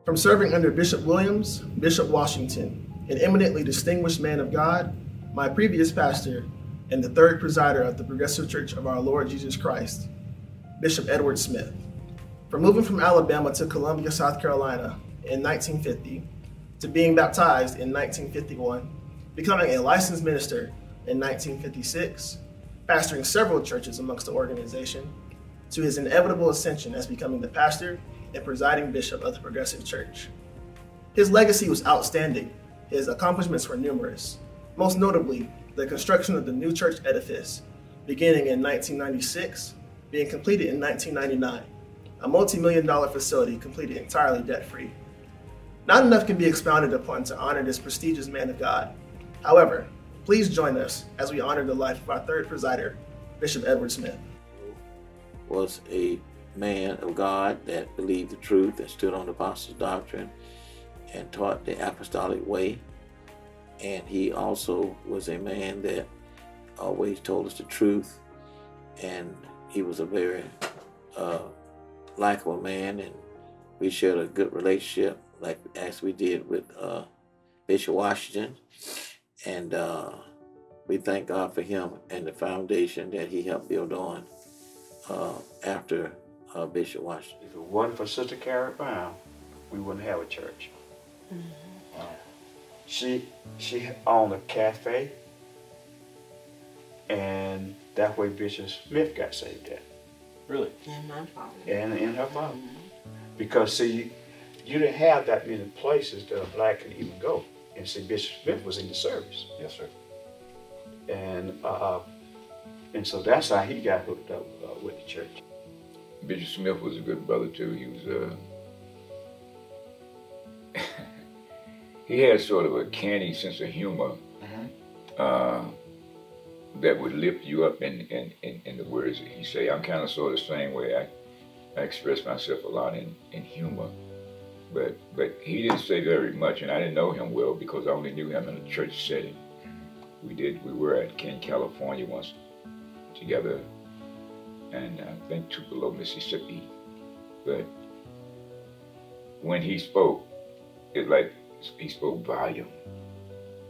From serving under Bishop Williams, Bishop Washington, an eminently distinguished man of God, my previous pastor, and the third presider of the Progressive Church of our Lord Jesus Christ, Bishop Edward Smith. From moving from Alabama to Columbia, South Carolina in 1950, to being baptized in 1951, becoming a licensed minister in 1956, pastoring several churches amongst the organization, to his inevitable ascension as becoming the pastor and presiding bishop of the Progressive Church. His legacy was outstanding. His accomplishments were numerous, most notably the construction of the new church edifice, beginning in 1996, being completed in 1999, a multi-million-dollar facility completed entirely debt-free. Not enough can be expounded upon to honor this prestigious man of God. However, please join us as we honor the life of our third presider, Bishop Edward Smith. Was a man of God that believed the truth and stood on the apostles' doctrine and taught the apostolic way. And he also was a man that always told us the truth, and he was a very likable man, and we shared a good relationship like as we did with Bishop Washington, and we thank God for him and the foundation that he helped build on after Bishop Washington. If it wasn't for Sister Carrie Brown, we wouldn't have a church. She owned a cafe, and that way Bishop Smith got saved at. Really? And my father. And in her father. Because see, you didn't have that many places that a black could even go. And see, Bishop Smith was in the service. Yes, sir. And so that's how he got hooked up with the church. Bishop Smith was a good brother too. He was he had sort of a canny sense of humor that would lift you up in the words that he say. I'm kind of sort of the same way. I express myself a lot in humor, but he didn't say very much, and I didn't know him well because I only knew him in a church setting. We were at King, California once together, and I think Tupelo, Mississippi. But when he spoke, it's like he spoke volume.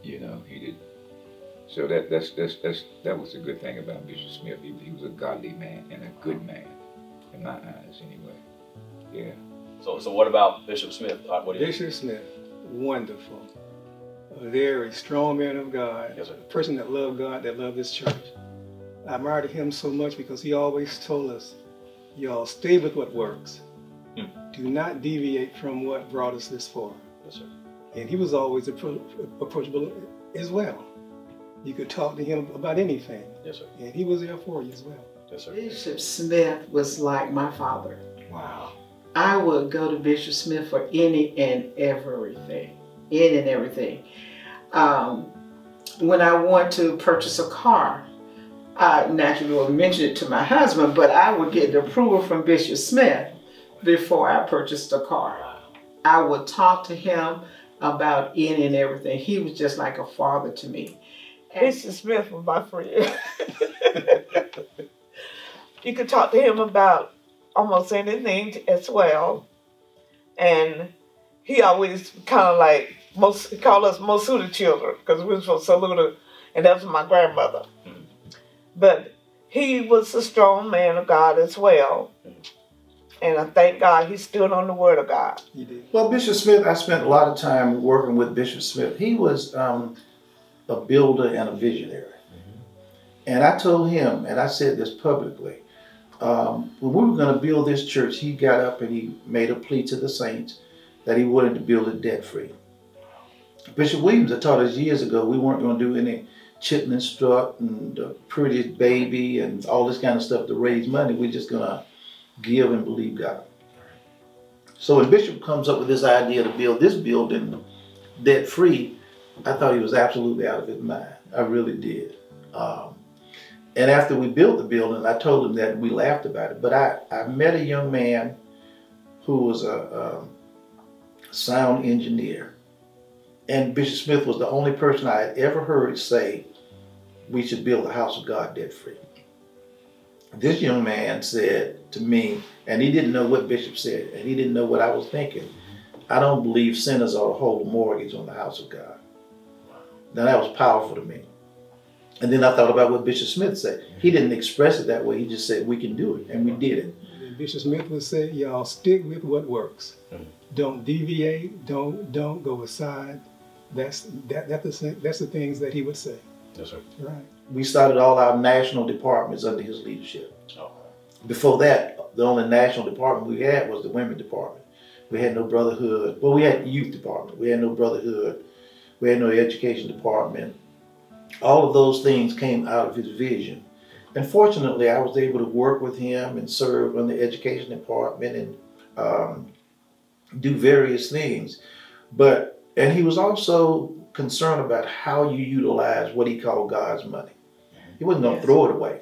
You know, he did. So that was a good thing about Bishop Smith. He was a godly man and a good man, in my eyes, anyway. Yeah. So what about Bishop Smith? Bishop Smith, wonderful. A very strong man of God. Yes, sir. A person that loved God, that loved this church. I admired him so much because he always told us, y'all stay with what works. Do not deviate from what brought us this far. Yes, sir. And he was always approachable as well. You could talk to him about anything. Yes, sir. And he was there for you as well. Yes, sir. Bishop Smith was like my father. Wow. I would go to Bishop Smith for any and everything. Any and everything. When I want to purchase a car, I naturally would mention it to my husband, but I would get the approval from Bishop Smith before I purchased a car. I would talk to him about any and everything. He was just like a father to me. Bishop Smith was my friend. You could talk to him about almost anything as well. And he always kind of like, called us Mosuda children, because we were from Saluda, and that was my grandmother. But he was a strong man of God as well. And I thank God he stood on the word of God. He did. Well, Bishop Smith, I spent a lot of time working with Bishop Smith. He was a builder and a visionary. And I told him, and I said this publicly, when we were going to build this church, he got up and he made a plea to the saints that he wanted to build it debt-free. Bishop Williams had taught us years ago we weren't going to do any chitlin strut and the prettiest baby and all this kind of stuff to raise money. We're just going to give and believe God. So when Bishop comes up with this idea to build this building debt-free, I thought he was absolutely out of his mind. I really did. And after we built the building, I told him that, and we laughed about it. But I met a young man who was a sound engineer. And Bishop Smith was the only person I had ever heard say, we should build the house of God debt-free. This young man said to me, and he didn't know what Bishop said, and he didn't know what I was thinking, I don't believe sinners ought to hold a mortgage on the house of God. Now that was powerful to me. And then I thought about what Bishop Smith said. He didn't express it that way. He just said, we can do it. And we did it. And Bishop Smith would say, y'all stick with what works. Don't deviate. Don't go aside. That's the things that he would say. Yes, sir. Right. We started all our national departments under his leadership. Oh. Before that, the only national department we had was the women's department. We had no brotherhood. Well, we had the youth department. We had no brotherhood. We had no education department. All of those things came out of his vision. And fortunately, I was able to work with him and serve in the education department and do various things. And he was also concerned about how you utilize what he called God's money. He wasn't going to throw it away.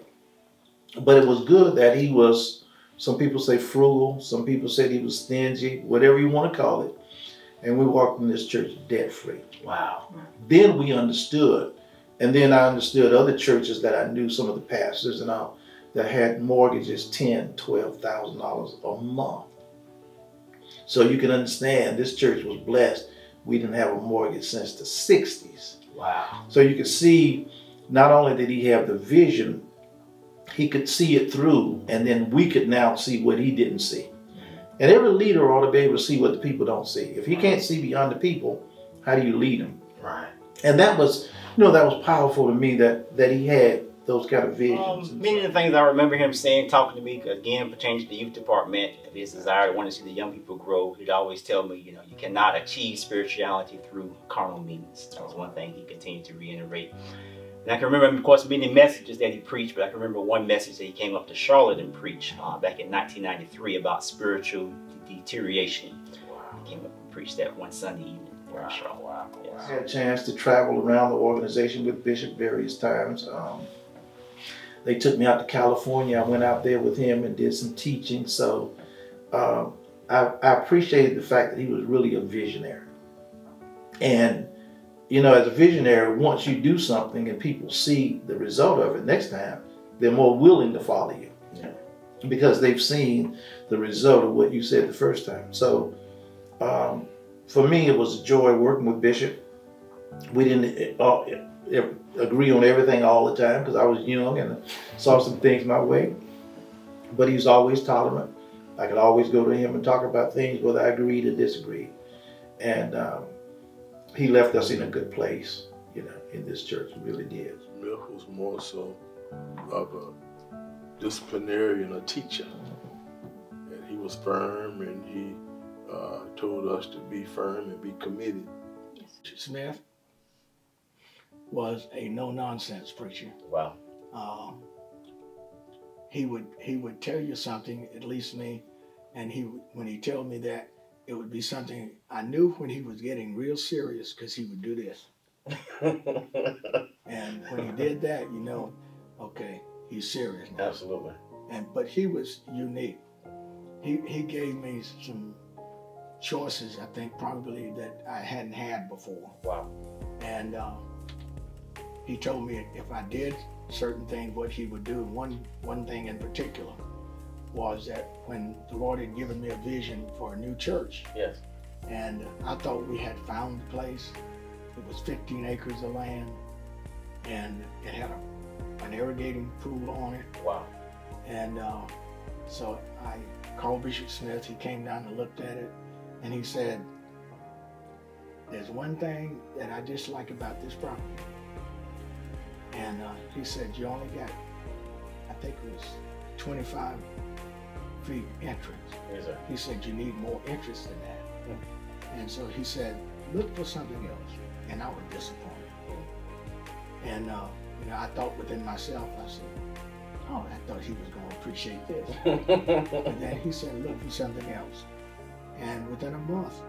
But it was good that he was, some people say frugal, some people said he was stingy, whatever you want to call it. And we walked in this church debt-free. Wow. Then we understood. And then I understood other churches that I knew, some of the pastors and all, that had mortgages $10,000, $12,000 a month. So you can understand this church was blessed. We didn't have a mortgage since the 60s. Wow. So you could see, not only did he have the vision, he could see it through, and then we could now see what he didn't see. And every leader ought to be able to see what the people don't see. If he can't see beyond the people, how do you lead them? Right. And that was, that was powerful to me that he had those kind of visions. Many of the things I remember him saying, talking to me, again, pertaining to the youth department, his desire to want to see the young people grow. He'd always tell me, you cannot achieve spirituality through carnal means. That was one thing he continued to reiterate. And I can remember, of course, many messages that he preached, but I can remember one message that he came up to Charlotte and preached back in 1993 about spiritual deterioration. Wow. He came up and preached that one Sunday evening. Wow. Charlotte. Wow. Yes. I had a chance to travel around the organization with Bishop various times. They took me out to California. I went out there with him and did some teaching. So I appreciated the fact that he was really a visionary. And as a visionary, once you do something and people see the result of it next time, they're more willing to follow you. Yeah. Because they've seen the result of what you said the first time. So for me, it was a joy working with Bishop. We didn't agree on everything all the time because I was young and saw some things my way. But he was always tolerant. I could always go to him and talk about things whether I agreed or disagreed. And he left us in a good place, in this church. He really did. Smith was more so of a disciplinarian, a teacher. And he was firm, and he told us to be firm and be committed. Smith was a no-nonsense preacher. Wow. He would tell you something, at least me, and when he told me that, it would be something I knew when he was getting real serious, because he would do this. And when he did that, okay, he's serious now. Absolutely. But he was unique. He gave me some choices, I think, probably that I hadn't had before. Wow. And he told me if I did certain things, what he would do. One thing in particular was that when the Lord had given me a vision for a new church, yes, and I thought we had found the place. It was 15 acres of land, and it had an irrigating pool on it. Wow. And so I called Bishop Smith. He came down and looked at it, and he said, "There's one thing that I dislike about this property." And he said, "You only got, I think it was 25 feet entrance." Yes, sir. He said, "You need more interest than that." And so he said, "Look for something else." And I was disappointed. And I thought within myself, I said, "Oh, I thought he was going to appreciate this." And then he said, "Look for something else." And within a month,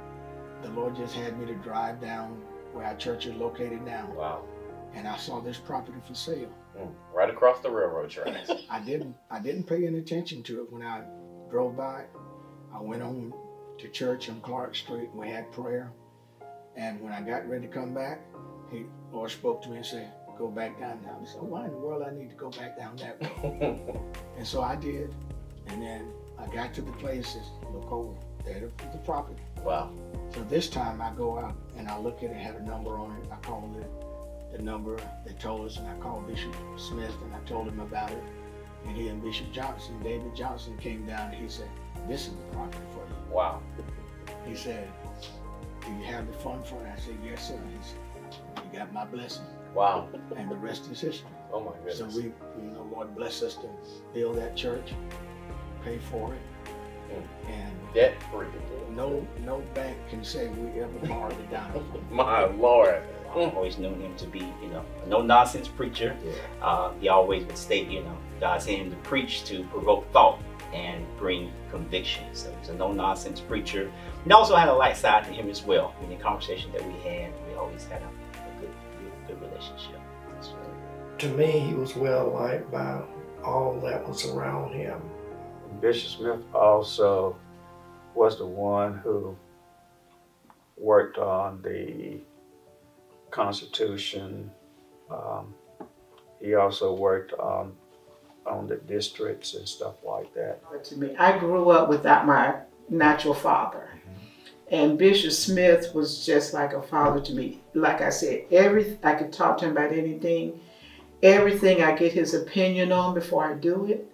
the Lord just had me to drive down where our church is located now. Wow. And I saw this property for sale. Right across the railroad tracks. I didn't pay any attention to it when I drove by. I went on to church on Clark Street, and we had prayer. And when I got ready to come back, the Lord spoke to me and said, "Go back down now." I said, "Why in the world I need to go back down that way?" And so I did. And then I got to the place, look over, there the property. Wow. So this time I go out and I look at it, had a number on it. I called the number they told us, and I called Bishop Smith and I told him about it. And he and Bishop Johnson, David Johnson, came down and he said, "This is the property for you." Wow. He said, "Do you have the fund for it?" I said, "Yes, sir." He said, "You got my blessing." Wow. And the rest is history. Oh my goodness. So we Lord bless us to build that church, pay for it, and debt free. No bank can say we ever borrowed a dime. My Lord. I've always known him to be, a no-nonsense preacher. He always would state, God sent him to preach to provoke thought and bring conviction. So he's a no-nonsense preacher. And also had a light side to him as well. In the conversation that we had, we always had a good relationship. To me, he was well liked by all that was around him. Bishop Smith also was the one who worked on the Constitution. He also worked on the districts and stuff like that. To me, I grew up without my natural father. And Bishop Smith was just like a father to me. Like I said, I could talk to him about anything. Everything I get his opinion on before I do it.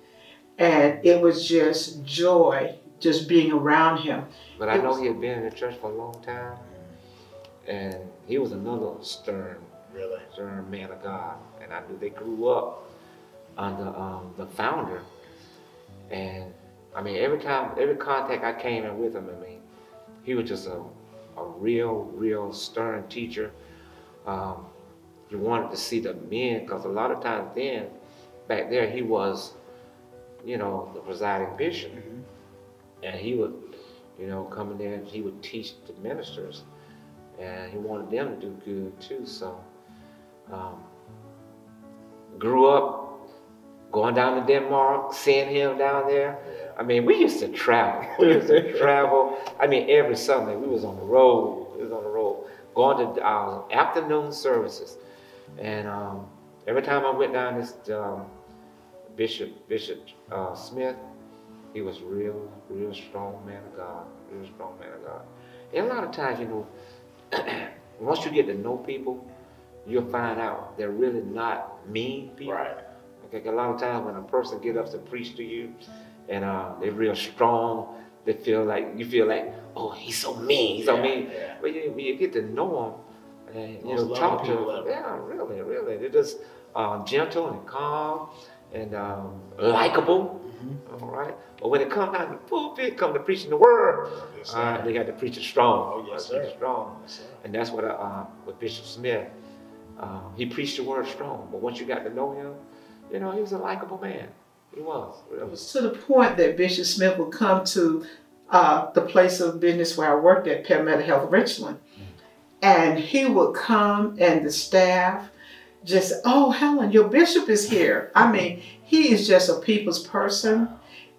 And it was just joy just being around him. But I know he had been in the church for a long time. And he was another stern man of God. And I knew they grew up under the founder. And I mean, every contact I came in with him, I mean, he was just a real stern teacher. You wanted to see the men, because a lot of times then, back there, he was, the presiding bishop. And he would, come in there and he would teach the ministers. And he wanted them to do good too. So, grew up going down to Denmark, seeing him down there. I mean, we used to travel. I mean, every Sunday we was on the road. Going to afternoon services. And every time I went down this Bishop Smith, he was real strong man of God. And a lot of times, once you get to know people, you'll find out they're really not mean people. Right. Okay, a lot of times when a person get up to preach to you, and they're real strong, you feel like, oh, he's so mean, Yeah. But when you get to know them, and talk to them, yeah, really, they're just gentle and calm and likable. All right. But when it comes down to the pulpit, come to preaching the word, they got to preach it strong. Oh, yes, sir. Strong. Yes, sir. And that's what with Bishop Smith, he preached the word strong. But once you got to know him, he was a likable man. He was. Really. It was to the point that Bishop Smith would come to the place of business where I worked at, Paramedic Health Richland. And he would come and the staff just, "Oh, Helen, your bishop is here." I mean, he is just a people's person.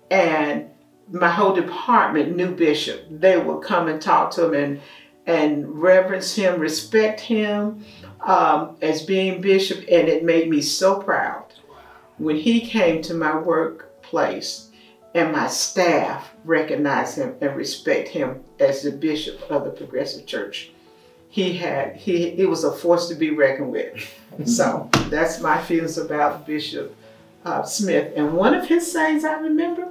And my whole department knew Bishop. They would come and talk to him and reverence him, respect him as being bishop. And it made me so proud when he came to my workplace and my staff recognized him and respect him as the bishop of the Progressive Church. He was a force to be reckoned with. So that's my feelings about Bishop Smith. And one of his sayings I remember,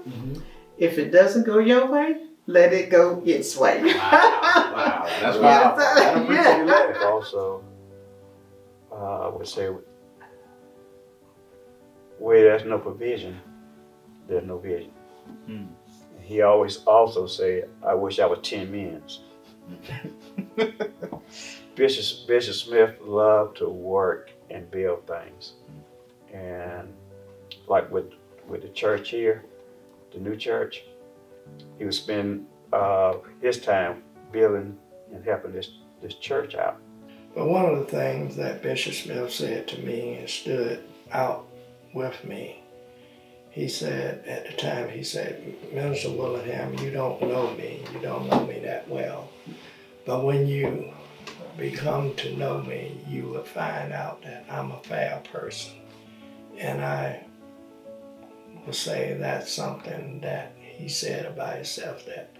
if it doesn't go your way, let it go its way. Wow. That's wow. Yeah. Also, I would say, where there's no provision, there's no vision. He always also said, "I wish I was 10 men." Bishop Smith loved to work and build things. And like with the church here, the new church, he would spend his time building and helping this church out. But one of the things that Bishop Smith said to me and stood out with me, he said at the time, "Minister Willingham, you don't know me. You don't know me that well. But when you become to know me, you will find out that I'm a fair person." And I will say that's something that he said about himself, that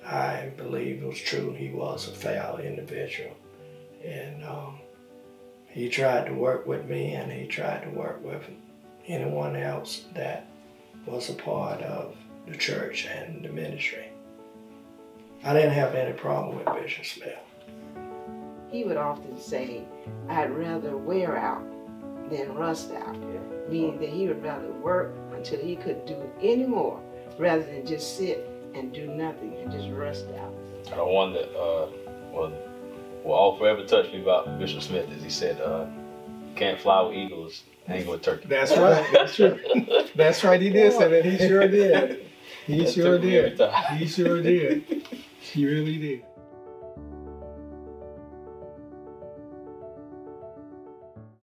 I believe it was true. He was a foul individual. And he tried to work with me, and he tried to work with anyone else that was a part of the church and the ministry. I didn't have any problem with Bishop Smith. He would often say, I'd rather wear out than rust out, meaning that he would rather work until he couldn't do any more rather than just sit and do nothing and just rust out. And the one that will all forever touch me about Bishop Smith is he said, you can't fly with eagles, hang with turkey. That's right. That's true. That's right. He did say that. He sure did. He sure did. He sure did. He really did.